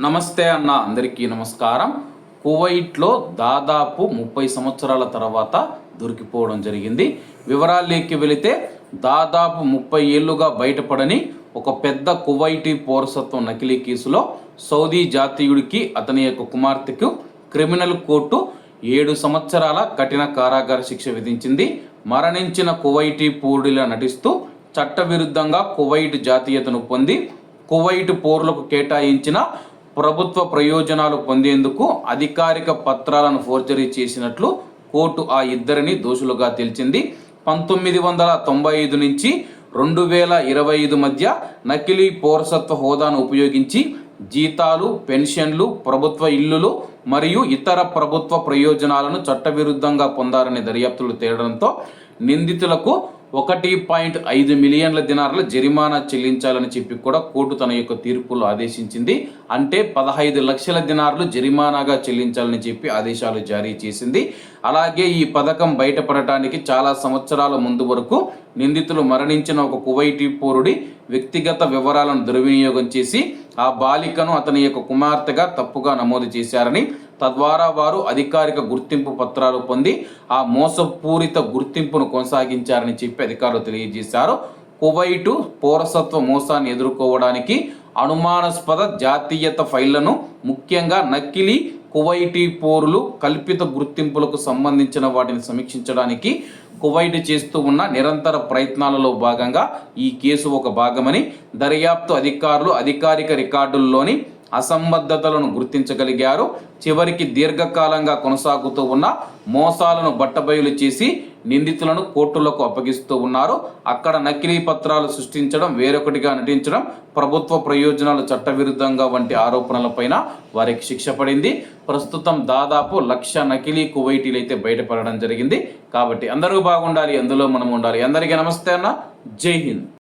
నమస్తే అన్న, అందరికీ నమస్కారం. కువైట్లో దాదాపు 30 సంవత్సరాల తర్వాత దొరికిపోవడం జరిగింది. వివరాల్లోకి వెళితే దాదాపు 30 ఏళ్లుగా బయటపడని ఒక పెద్ద కువైటీ పౌరసత్వం నకిలీ కేసులో సౌదీ జాతీయుడికి అతని యొక్క కుమార్తెకు క్రిమినల్ కోర్టు 7 సంవత్సరాల కఠిన కారాగార శిక్ష విధించింది. మరణించిన కువైటీ పౌరుడిలా నటిస్తూ చట్టవిరుద్ధంగా కువైట్ జాతీయతను పొంది కువైట్ పౌరులకు కేటాయించిన ప్రభుత్వ ప్రయోజనాలు పొందేందుకు అధికారిక పత్రాలను ఫోర్జరీ చేసినట్లు కోర్టు ఆ ఇద్దరిని దోషులుగా తేల్చింది. 1995 నుంచి 2025 మధ్య నకిలీ పౌరసత్వ హోదాను ఉపయోగించి జీతాలు, పెన్షన్లు, ప్రభుత్వ ఇల్లులు మరియు ఇతర ప్రభుత్వ ప్రయోజనాలను చట్టవిరుద్ధంగా పొందారనే దర్యాప్తులు తేలడంతో నిందితులకు 1.5 మిలియన్ల దినార్ల జరిమానా చెల్లించాలని చెప్పి కూడా కోర్టు తన యొక్క తీర్పులో ఆదేశించింది. అంటే 15 లక్షల దినార్లు జరిమానాగా చెల్లించాలని చెప్పి ఆదేశాలు జారీ చేసింది. అలాగే ఈ పథకం బయటపడటానికి చాలా సంవత్సరాల ముందు వరకు నిందితులు మరణించిన ఒక కువైటీ పౌరుడి వ్యక్తిగత వివరాలను దుర్వినియోగం చేసి ఆ బాలికను అతని యొక్క కుమార్తెగా తప్పుగా నమోదు చేశారని, తద్వారా వారు అధికారిక గుర్తింపు పత్రాలు పొంది ఆ మోసపూరిత గుర్తింపును కొనసాగించారని చెప్పి అధికారులు తెలియజేశారు. కువైటు పౌరసత్వ మోసాన్ని ఎదుర్కోవడానికి అనుమానాస్పద జాతీయత ఫైళ్లను, ముఖ్యంగా నకిలీ కువైటీ పౌరులు కల్పిత గుర్తింపులకు సంబంధించిన వాటిని సమీక్షించడానికి కువైట్ చేస్తూ ఉన్న నిరంతర ప్రయత్నాలలో భాగంగా ఈ కేసు ఒక భాగమని దర్యాప్తు అధికారులు అధికారిక రికార్డుల్లోని అసంబద్ధతలను గుర్తించగలిగారు. చివరికి దీర్ఘకాలంగా కొనసాగుతూ ఉన్న మోసాలను బట్టబయలు చేసి నిందితులను కోర్టులకు అప్పగిస్తూ ఉన్నారు. అక్కడ నకిలీ పత్రాలు సృష్టించడం, వేరొకటిగా నటించడం, ప్రభుత్వ ప్రయోజనాలు చట్టవిరుద్ధంగా వంటి ఆరోపణలపైన వారికి శిక్ష పడింది. ప్రస్తుతం దాదాపు 1,00,000 నకిలీ కువైటీలు అయితే బయటపడడం జరిగింది. కాబట్టి అందరూ బాగుండాలి, అందులో మనం ఉండాలి. అందరికీ నమస్తే అన్న, జై హింద్.